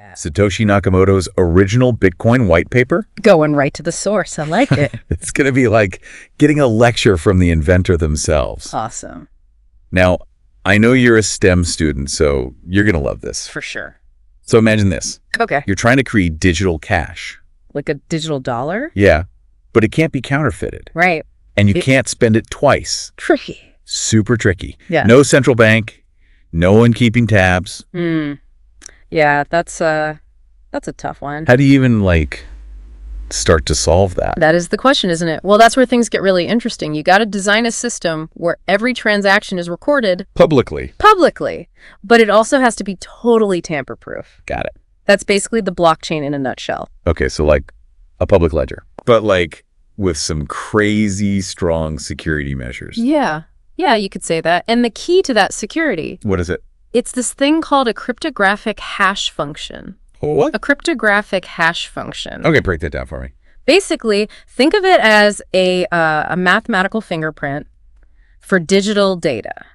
Yeah. Satoshi Nakamoto's original Bitcoin white paper. Going right to the source. I like it. It's going to be like getting a lecture from the inventor themselves. Awesome. Now, I know you're a STEM student, so you're going to love this. For sure. So imagine this. Okay. You're trying to create digital cash. Like a digital dollar? Yeah, but it can't be counterfeited. Right. And you can't spend it twice. Tricky. Super tricky. Yeah. No central bank, no one keeping tabs. Yeah, that's a tough one. How do you even, start to solve that? That is the question, isn't it? Well, that's where things get really interesting. You got to design a system where every transaction is recorded Publicly. But it also has to be totally tamper-proof. Got it. That's basically the blockchain in a nutshell. Okay, so a public ledger. But with some crazy strong security measures. Yeah. Yeah, you could say that. And the key to that security, What is it? it's this thing called a cryptographic hash function. What? A cryptographic hash function. Okay, break that down for me. Basically, think of it as a mathematical fingerprint for digital data.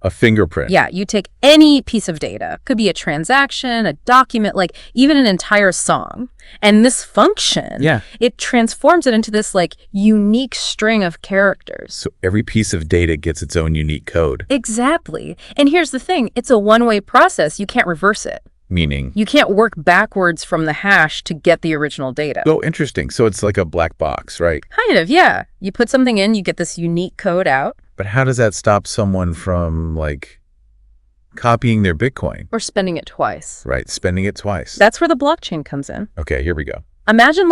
A fingerprint. Yeah, you take any piece of data, could be a transaction, a document, even an entire song. And this function, it transforms it into this unique string of characters. So every piece of data gets its own unique code. Exactly. And here's the thing, it's a one-way process. You can't reverse it. Meaning? You can't work backwards from the hash to get the original data. Oh, interesting. So it's like a black box, right? Kind of, yeah. You put something in, you get this unique code out. But how does that stop someone from, copying their Bitcoin? Or spending it twice. Right, spending it twice. That's where the blockchain comes in. Okay, here we go. Imagine,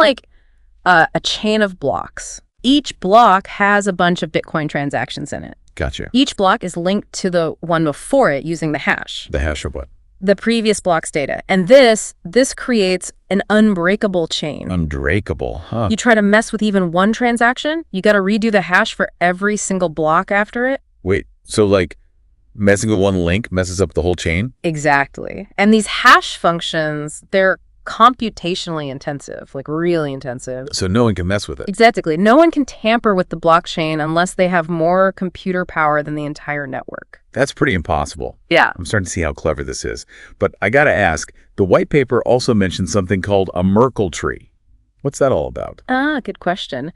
a chain of blocks. Each block has a bunch of Bitcoin transactions in it. Gotcha. Each block is linked to the one before it using the hash. The hash of what? The previous block's data. And this creates an unbreakable chain. Unbreakable, huh? You try to mess with even one transaction, you got to redo the hash for every single block after it. Wait, so messing with one link messes up the whole chain? Exactly. And these hash functions, they're computationally intensive, really intensive. So no one can mess with it. Exactly. No one can tamper with the blockchain unless they have more computer power than the entire network. That's pretty impossible. Yeah. I'm starting to see how clever this is. But I got to ask, the white paper also mentions something called a Merkel tree. What's that all about? Good question.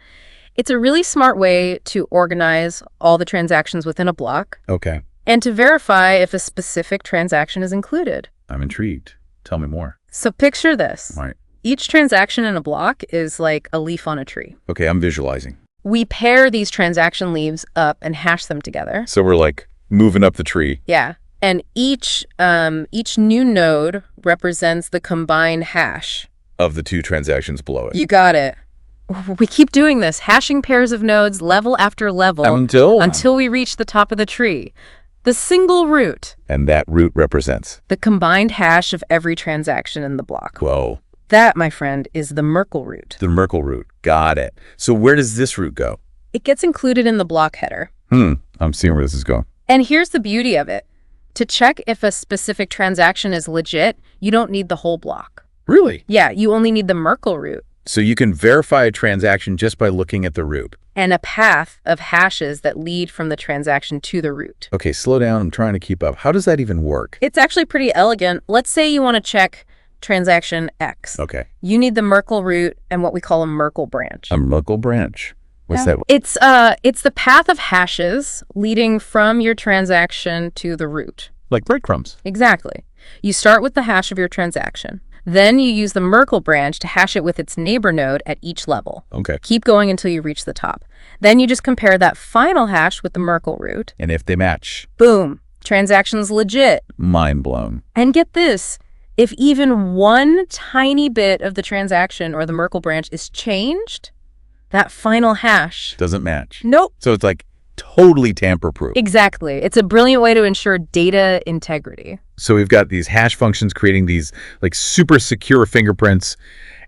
It's a really smart way to organize all the transactions within a block. Okay. And to verify if a specific transaction is included. I'm intrigued. Tell me more. So picture this. All right. Each transaction in a block is like a leaf on a tree. Okay, I'm visualizing. We pair these transaction leaves up and hash them together. So we're moving up the tree. Yeah. And each new node represents the combined hash of the two transactions below it. You got it. We keep doing this, hashing pairs of nodes level after level until we reach the top of the tree. The single root. And that root represents? The combined hash of every transaction in the block. Whoa. That, my friend, is the Merkel root. The Merkel root. Got it. So where does this root go? It gets included in the block header. I'm seeing where this is going. And here's the beauty of it. To check if a specific transaction is legit, you don't need the whole block. Really? Yeah, you only need the Merkel root. So you can verify a transaction just by looking at the root. And a path of hashes that lead from the transaction to the root. Okay, slow down. I'm trying to keep up. How does that even work? It's actually pretty elegant. Let's say you want to check transaction X. Okay. You need the Merkel root and what we call a Merkel branch. A Merkel branch? What's that? It's the path of hashes leading from your transaction to the root. Like breadcrumbs. Exactly. You start with the hash of your transaction. Then you use the Merkel branch to hash it with its neighbor node at each level. Okay. Keep going until you reach the top. Then you just compare that final hash with the Merkel root. And if they match? Boom. Transaction's legit. Mind blown. And get this. If even one tiny bit of the transaction or the Merkel branch is changed, that final hash doesn't match. Nope. So it's totally tamper-proof. Exactly. It's a brilliant way to ensure data integrity. So we've got these hash functions creating these super secure fingerprints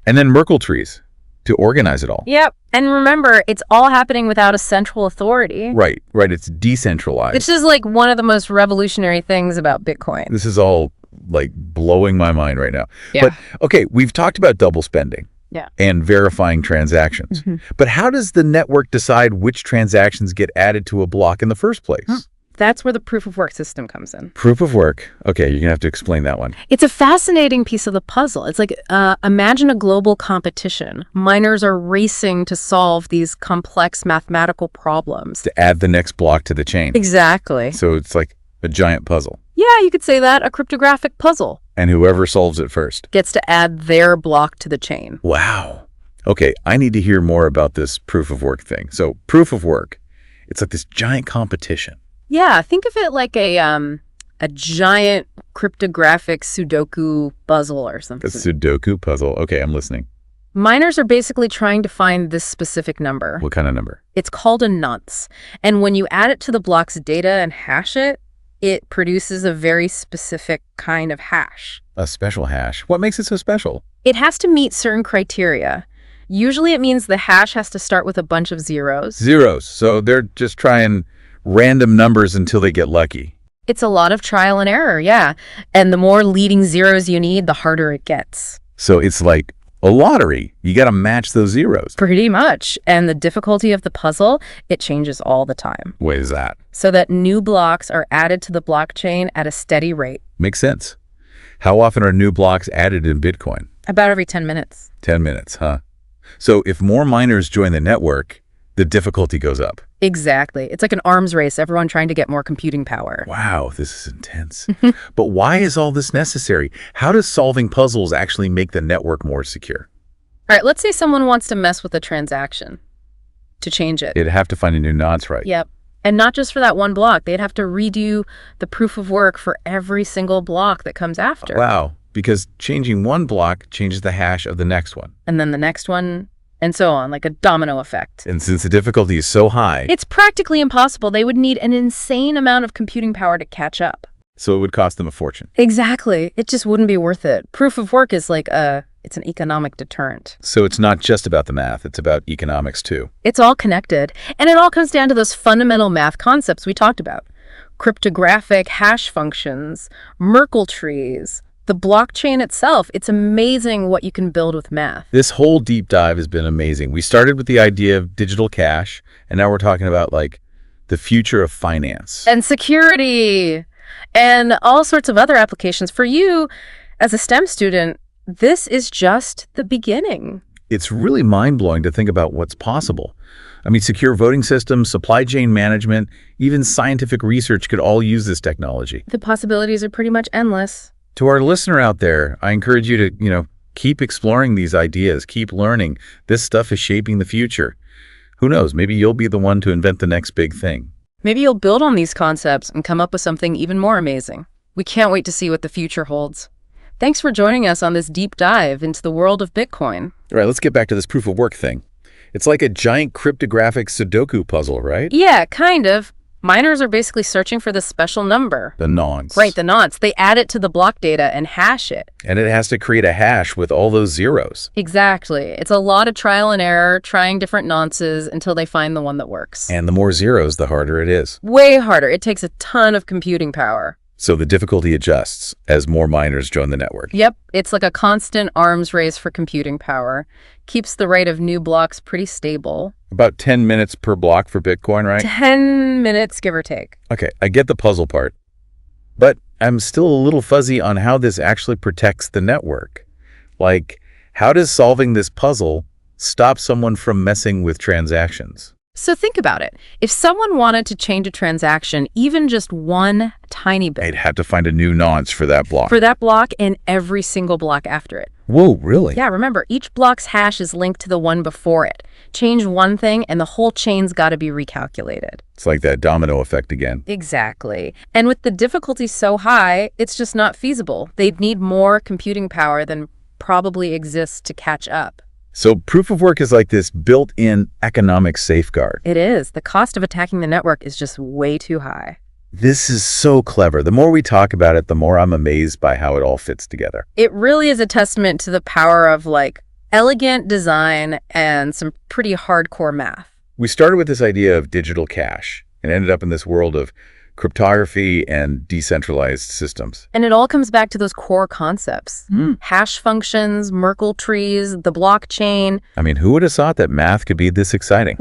and then Merkel trees to organize it all. Yep. And remember, it's all happening without a central authority. Right. It's decentralized. This is one of the most revolutionary things about Bitcoin. This is all blowing my mind right now. Yeah. But okay, we've talked about double spending. Yeah. And verifying transactions. But how does the network decide which transactions get added to a block in the first place? That's where the proof of work system comes in. Proof of work. Okay, you're going to have to explain that one. It's a fascinating piece of the puzzle. It's like, imagine a global competition. Miners are racing to solve these complex mathematical problems. To add the next block to the chain. Exactly. So it's like a giant puzzle. Yeah, you could say that, a cryptographic puzzle. And whoever solves it first gets to add their block to the chain. Wow. Okay, I need to hear more about this proof of work thing. So proof of work, it's like this giant competition. Yeah, think of it like a giant cryptographic Sudoku puzzle or something. A Sudoku puzzle. Okay, I'm listening. Miners are basically trying to find this specific number. What kind of number? It's called a nonce. And when you add it to the block's data and hash it, it produces a very specific kind of hash. A special hash. What makes it so special? It has to meet certain criteria. Usually it means the hash has to start with a bunch of zeros. Zeros. So they're just trying random numbers until they get lucky. It's a lot of trial and error, yeah. And the more leading zeros you need, the harder it gets. So it's like a lottery. You got to match those zeros. Pretty much. And the difficulty of the puzzle, it changes all the time. What is that? So that new blocks are added to the blockchain at a steady rate. Makes sense. How often are new blocks added in Bitcoin? About every 10 minutes. 10 minutes, huh? So if more miners join the network, the difficulty goes up. Exactly. It's like an arms race, everyone trying to get more computing power. Wow, this is intense. But why is all this necessary? How does solving puzzles actually make the network more secure? All right, let's say someone wants to mess with a transaction to change it. It'd have to find a new nonce, right? Yep. And not just for that one block. They'd have to redo the proof of work for every single block that comes after. Wow, because changing one block changes the hash of the next one. And then the next one, and so on, like a domino effect. And since the difficulty is so high, it's practically impossible. They would need an insane amount of computing power to catch up. So it would cost them a fortune. Exactly. It just wouldn't be worth it. Proof of work is like it's an economic deterrent. So it's not just about the math, it's about economics too. It's all connected. And it all comes down to those fundamental math concepts we talked about. Cryptographic hash functions, Merkel trees, the blockchain itself. It's amazing what you can build with math. This whole deep dive has been amazing. We started with the idea of digital cash, and now we're talking about like the future of finance. And security, and all sorts of other applications. For you, as a STEM student, this is just the beginning. It's really mind-blowing to think about what's possible. I mean, secure voting systems, supply chain management, even scientific research could all use this technology. The possibilities are pretty much endless. To our listener out there, I encourage you to, keep exploring these ideas, keep learning. This stuff is shaping the future. Who knows, maybe you'll be the one to invent the next big thing. Maybe you'll build on these concepts and come up with something even more amazing. We can't wait to see what the future holds. Thanks for joining us on this deep dive into the world of Bitcoin. All right, let's get back to this proof of work thing. It's like a giant cryptographic Sudoku puzzle, right? Yeah, kind of. Miners are basically searching for this special number. The nonce. Right, the nonce. They add it to the block data and hash it. And it has to create a hash with all those zeros. Exactly. It's a lot of trial and error, trying different nonces until they find the one that works. And the more zeros, the harder it is. Way harder. It takes a ton of computing power. So the difficulty adjusts as more miners join the network. Yep. It's like a constant arms race for computing power. Keeps the rate of new blocks pretty stable. About 10 minutes per block for Bitcoin, right? 10 minutes, give or take. Okay, I get the puzzle part. But I'm still a little fuzzy on how this actually protects the network. Like, how does solving this puzzle stop someone from messing with transactions? So think about it. If someone wanted to change a transaction, even just one tiny bit, they'd have to find a new nonce for that block. For that block and every single block after it. Whoa, really? Yeah, remember, each block's hash is linked to the one before it. Change one thing and the whole chain's got to be recalculated. It's like that domino effect again. Exactly. And with the difficulty so high, it's just not feasible. They'd need more computing power than probably exists to catch up. So proof of work is like this built-in economic safeguard. It is. The cost of attacking the network is just way too high. This is so clever. The more we talk about it, the more I'm amazed by how it all fits together. It really is a testament to the power of elegant design and some pretty hardcore math. We started with this idea of digital cash and ended up in this world of cryptography and decentralized systems. And it all comes back to those core concepts. Hash functions, Merkel trees, the blockchain. I mean, who would have thought that math could be this exciting?